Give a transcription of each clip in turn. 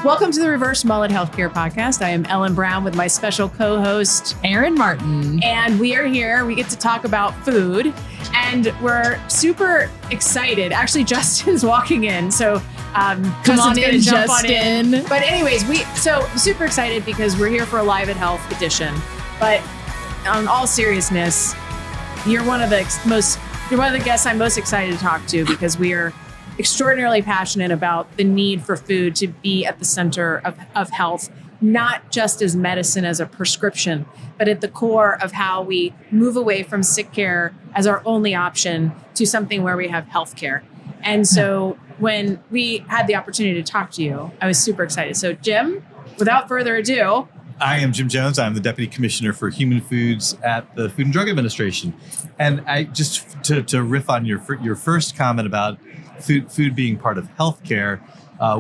Welcome to the Reverse Mullet Healthcare Podcast. I am Ellen Brown with my special co-host, Erin Martin. And we are here. We get to talk about food. And we're super excited. Actually, Justin's walking in. So come on in, Justin. But anyways, so super excited because we're here for a Live at Health edition. But on all seriousness, you're one of the guests I'm most excited to talk to because we are extraordinarily passionate about the need for food to be at the center of health, not just as medicine as a prescription, but at the core of how we move away from sick care as our only option to something where we have health care. And so when we had the opportunity to talk to you, I was super excited. So Jim, without further ado. I am Jim Jones. I'm the Deputy Commissioner for Human Foods at the Food and Drug Administration. And I just to riff on your first comment about food being part of healthcare,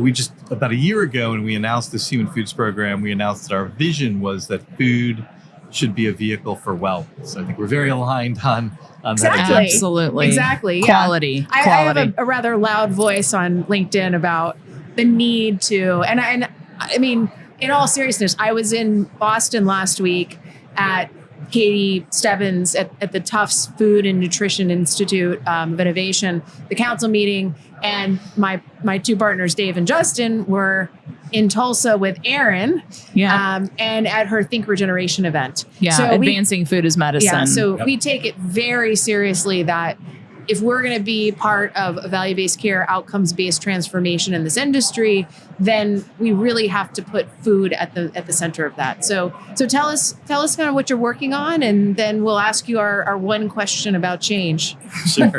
we just about a year ago when we announced this Human Foods program, we announced that our vision was that food should be a vehicle for wellness. So I think we're very aligned on exactly. that. Absolutely. Exactly. Quality. Yeah. I have a rather loud voice on LinkedIn about the need to, and I mean, in all seriousness, I was in Boston last week at Katie Stebbins at the Tufts Food and Nutrition Institute of Innovation, the council meeting, and my two partners, Dave and Justin, were in Tulsa with Erin, and at her Think Regeneration event. Yeah, so advancing food as medicine. Yeah, so we take it very seriously that if we're going to be part of a value-based care, outcomes-based transformation in this industry, then we really have to put food at the center of that. So tell us kind of what you're working on, and then we'll ask you our one question about change. Sure.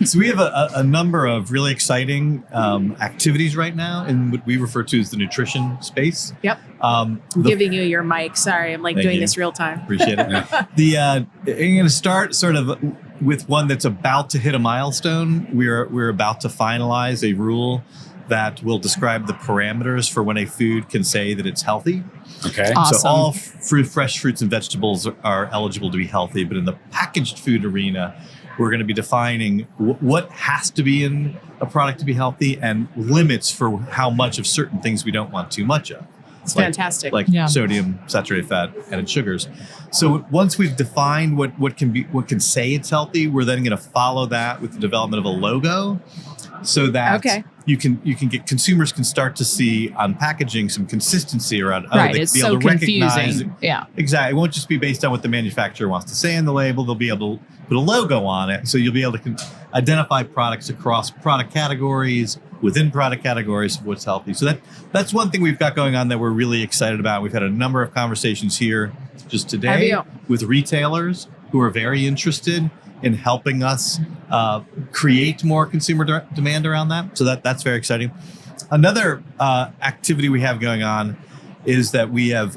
So we have a number of really exciting activities right now in what we refer to as the nutrition space. Yep. I'm giving you your mic. Sorry, I'm doing this real time. Appreciate it. I'm going to start sort of with one that's about to hit a milestone. We're about to finalize a rule that will describe the parameters for when a food can say that it's healthy. Okay. Awesome. So all fresh fruits and vegetables are eligible to be healthy, but in the packaged food arena, we're going to be defining what has to be in a product to be healthy and limits for how much of certain things we don't want too much of. It's fantastic. Like sodium, saturated fat, added sugars. So once we've defined what can say it's healthy, we're then going to follow that with the development of a logo, so that you can get consumers can start to see on packaging some consistency around. It's be able to recognize. Yeah, exactly. It won't just be based on what the manufacturer wants to say in the label. They'll be able to put a logo on it, so you'll be able to identify products across product categories, within product categories of what's healthy. So that's one thing we've got going on that we're really excited about. We've had a number of conversations here just today with retailers who are very interested in helping us create more consumer demand around that. So that's very exciting. Another activity we have going on is that we have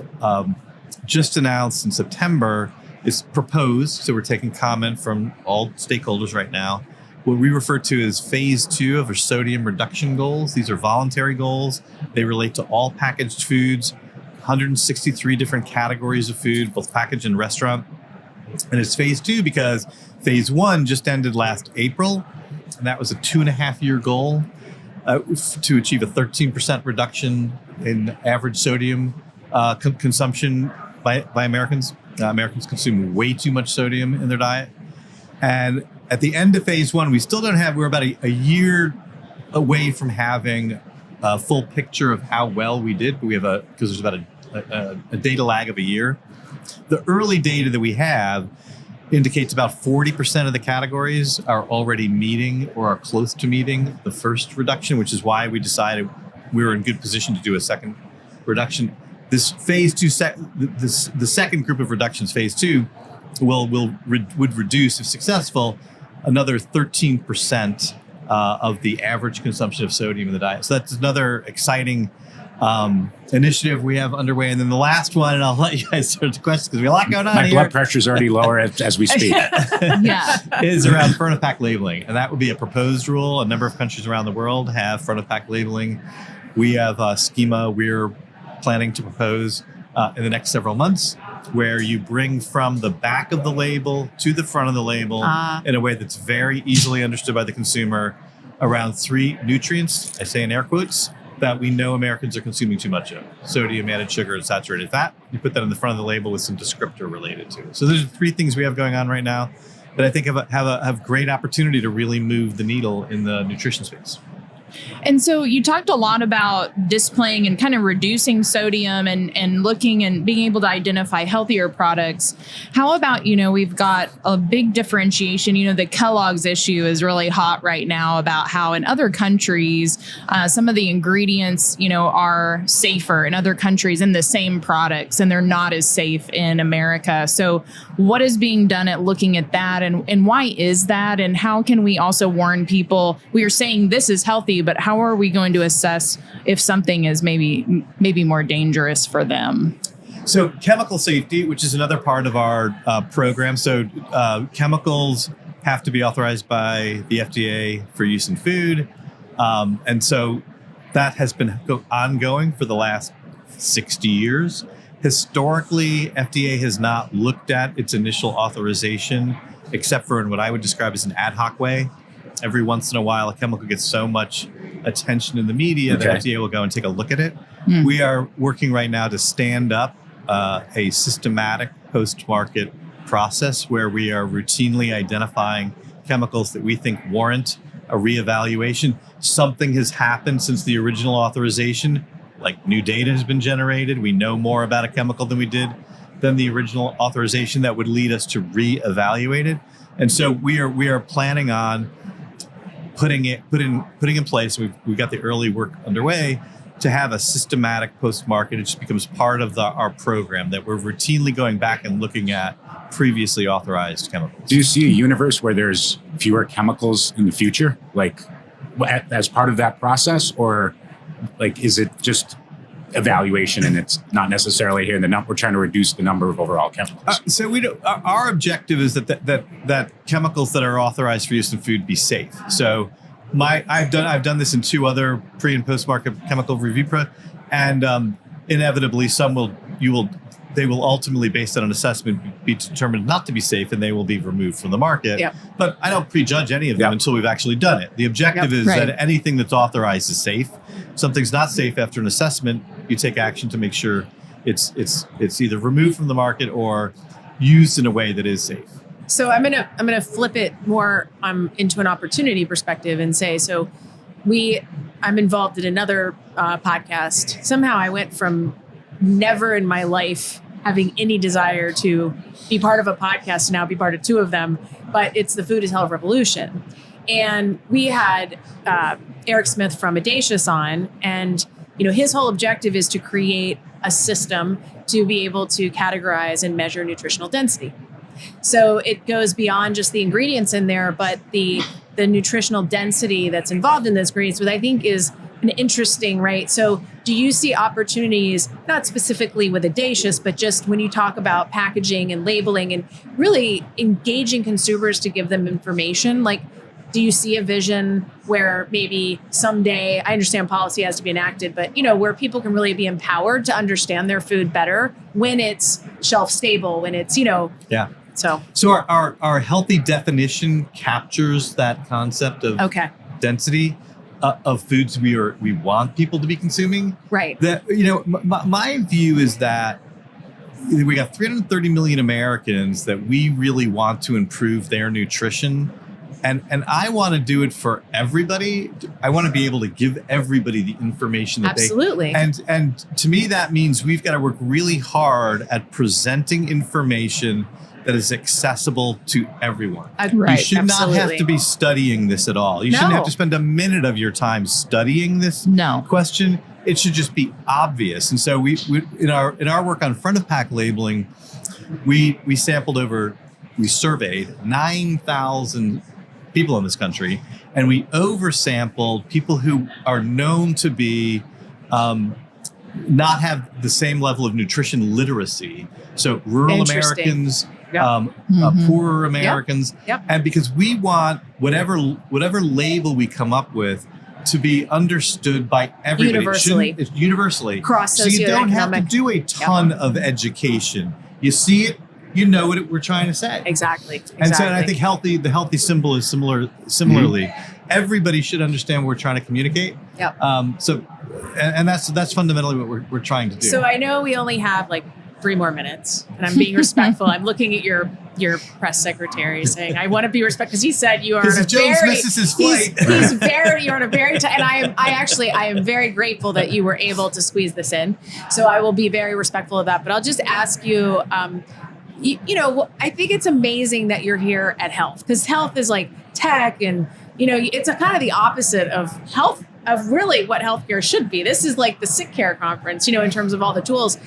just announced in September is proposed. So we're taking comment from all stakeholders right now. What we refer to as phase 2 of our sodium reduction goals. These are voluntary goals. They relate to all packaged foods, 163 different categories of food, both packaged and restaurant. And it's phase 2 because phase 1 just ended last April. And that was a 2.5-year goal to achieve a 13% reduction in average sodium consumption by Americans. Americans consume way too much sodium in their diet. And at the end of phase 1, we're about a year away from having a full picture of how well we did. But we have because there's about a data lag of a year. The early data that we have indicates about 40% of the categories are already meeting or are close to meeting the first reduction, which is why we decided we were in good position to do a second reduction. This phase 2, the second group of reductions, phase 2, would reduce, if successful, another 13% of the average consumption of sodium in the diet. So that's another exciting initiative we have underway. And then the last one, and I'll let you guys start the questions because we have a lot going on My here. blood pressure is already lower as we speak. Is around front of pack labeling. And that would be a proposed rule. A number of countries around the world have front of pack labeling. We have a schema we're planning to propose in the next several months. where you bring from the back of the label to the front of the label in a way that's very easily understood by the consumer around 3 nutrients, I say in air quotes, that we know Americans are consuming too much of: sodium, added sugar, and saturated fat. You put that in the front of the label with some descriptor related to it. So those are 3 things we have going on right now that I think have great opportunity to really move the needle in the nutrition space. And so you talked a lot about displaying and kind of reducing sodium and looking and being able to identify healthier products. How about, we've got a big differentiation. The Kellogg's issue is really hot right now about how in other countries, some of the ingredients, are safer in other countries in the same products, and they're not as safe in America. So what is being done at looking at that, and why is that? And how can we also warn people? We are saying this is healthy, but how are we going to assess if something is maybe more dangerous for them? So chemical safety, which is another part of our program. So chemicals have to be authorized by the FDA for use in food. And so that has been ongoing for the last 60 years. Historically, FDA has not looked at its initial authorization, except for in what I would describe as an ad hoc way. Every once in a while, a chemical gets so much attention in the media that FDA will go and take a look at it. We are working right now to stand up a systematic post-market process where we are routinely identifying chemicals that we think warrant a reevaluation. Something has happened since the original authorization, like new data has been generated. We know more about a chemical than we did than the original authorization that would lead us to reevaluate it. And so we are planning on putting in place. We've got the early work underway to have a systematic post-market. It just becomes part of our program that we're routinely going back and looking at previously authorized chemicals. Do you see a universe where there's fewer chemicals in the future, like as part of that process, or like is it just evaluation and it's not necessarily here? We're trying to reduce the number of overall chemicals. So our objective is that chemicals that are authorized for use in food be safe. So I've done this in 2 other pre and post market chemical review and inevitably they will ultimately, based on an assessment, be determined not to be safe and they will be removed from the market. Yep. But I don't prejudge any of them until we've actually done it. The objective is that anything that's authorized is safe. Something's not safe after an assessment, you take action to make sure it's either removed from the market or used in a way that is safe. So I'm gonna flip it more into an opportunity perspective and say, so I'm involved in another podcast. Somehow I went from never in my life having any desire to be part of a podcast to now be part of 2 of them, but it's the Food is Health Revolution. And we had Eric Smith from Audacious on, and his whole objective is to create a system to be able to categorize and measure nutritional density. So it goes beyond just the ingredients in there, but the nutritional density that's involved in those ingredients, which I think is an interesting, right? So do you see opportunities, not specifically with Audacious, but just when you talk about packaging and labeling and really engaging consumers to give them information? Like, do you see a vision where maybe someday, I understand policy has to be enacted, but where people can really be empowered to understand their food better when it's shelf stable, when it's, So our healthy definition captures that concept of density of foods we want people to be consuming. Right. That my view is that we got 330 million Americans that we really want to improve their nutrition, and I want to do it for everybody. I want to be able to give everybody the information that absolutely. And to me that means we've got to work really hard at presenting information that is accessible to everyone. Right, you should not have to be studying this at all. You shouldn't have to spend a minute of your time studying this question. It should just be obvious. And so we in our work on front of pack labeling, we surveyed 9,000 people in this country, and we oversampled people who are known to be not have the same level of nutrition literacy. So rural Americans, poorer Americans, and because we want whatever label we come up with to be understood by everybody. Universally. Universally. Cross socioeconomic. So you don't have to do a ton of education. You see it, you know what we're trying to say. Exactly. And so I think the healthy symbol is similarly. Everybody should understand what we're trying to communicate. Yep. And that's fundamentally what we're trying to do. So I know we only have like 3 more minutes, and I'm being respectful. I'm looking at your press secretary saying, I want to be respectful because he said you are on a Jones very, misses his flight. you're on a very, and I am very grateful that you were able to squeeze this in. So I will be very respectful of that, but I'll just ask you, you know, I think it's amazing that you're here at health, because health is like tech, and, you know, it's a kind of the opposite of health, of really what healthcare should be. This is like the sick care conference, you know, in terms of all the tools.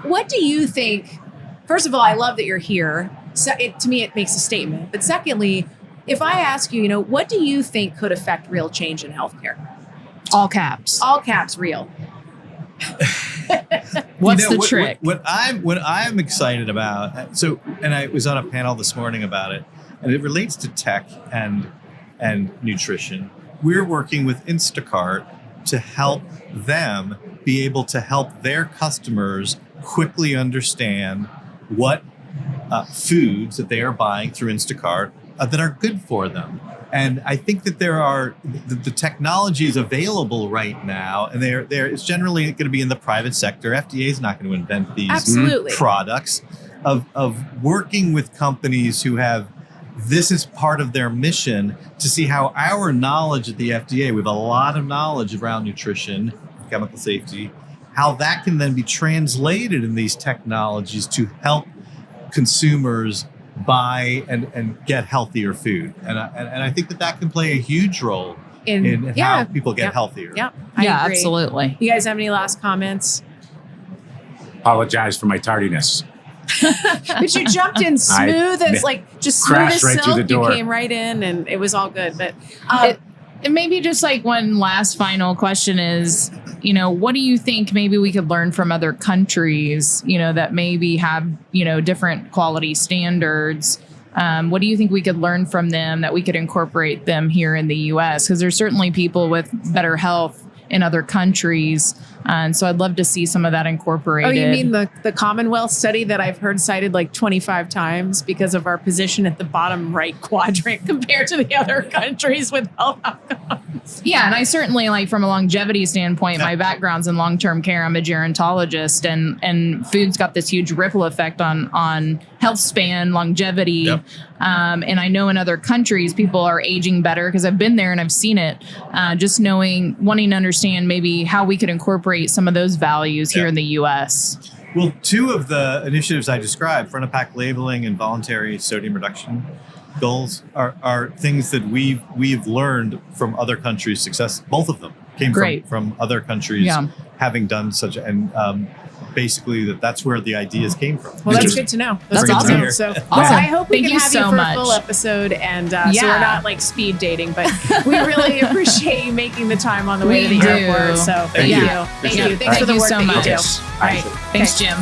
What do you think? First of all, I love that you're here. So to me, it makes a statement. But secondly, if I ask you, you know, what do you think could affect real change in healthcare? All caps. All caps, real. What's the trick? What I'm excited about. So, and I was on a panel this morning about it, and it relates to tech and nutrition. We're working with Instacart to help them be able to help their customers quickly understand what foods that they are buying through Instacart that are good for them. And I think that there are the technology is available right now, and it's generally going to be in the private sector. FDA is not going to invent these Absolutely. products. Of working with companies who have this is part of their mission to see how our knowledge at the FDA, we have a lot of knowledge around nutrition, chemical safety, how that can then be translated in these technologies to help consumers buy and get healthier food. And I think that can play a huge role in how people get healthier. Yeah, I agree. Absolutely. You guys have any last comments? Apologize for my tardiness. But you jumped in smooth as like just smooth as right through the silk. door. You came right in, and it was all good. But And maybe just like one last final question is, you know, what do you think maybe we could learn from other countries, you know, that maybe have, you know, different quality standards? What do you think we could learn from them that we could incorporate them here in the U.S.? Because there's certainly people with better health in other countries. And so I'd love to see some of that incorporated. Oh, you mean the Commonwealth study that I've heard cited like 25 times because of our position at the bottom right quadrant compared to the other countries with health outcomes? Yeah, and I certainly, like, from a longevity standpoint, my background's in long-term care. I'm a gerontologist, and food's got this huge ripple effect on health span, longevity. Yep. And I know in other countries, people are aging better because I've been there and I've seen it. Just wanting to understand maybe how we could incorporate some of those values here in the U.S. Well, 2 of the initiatives I described, front of pack labeling and voluntary sodium reduction goals, are things that we've learned from other countries' success. Both of them came from other countries having done such, and basically that's where the ideas came from. Well, that's good to know. That's awesome. So I hope we can have you for a full episode, and so we're not like speed dating, but we really appreciate you making the time on the way to the airport. So thank you. Thank you. Thanks for the work that you do. All right. Thanks, Jim.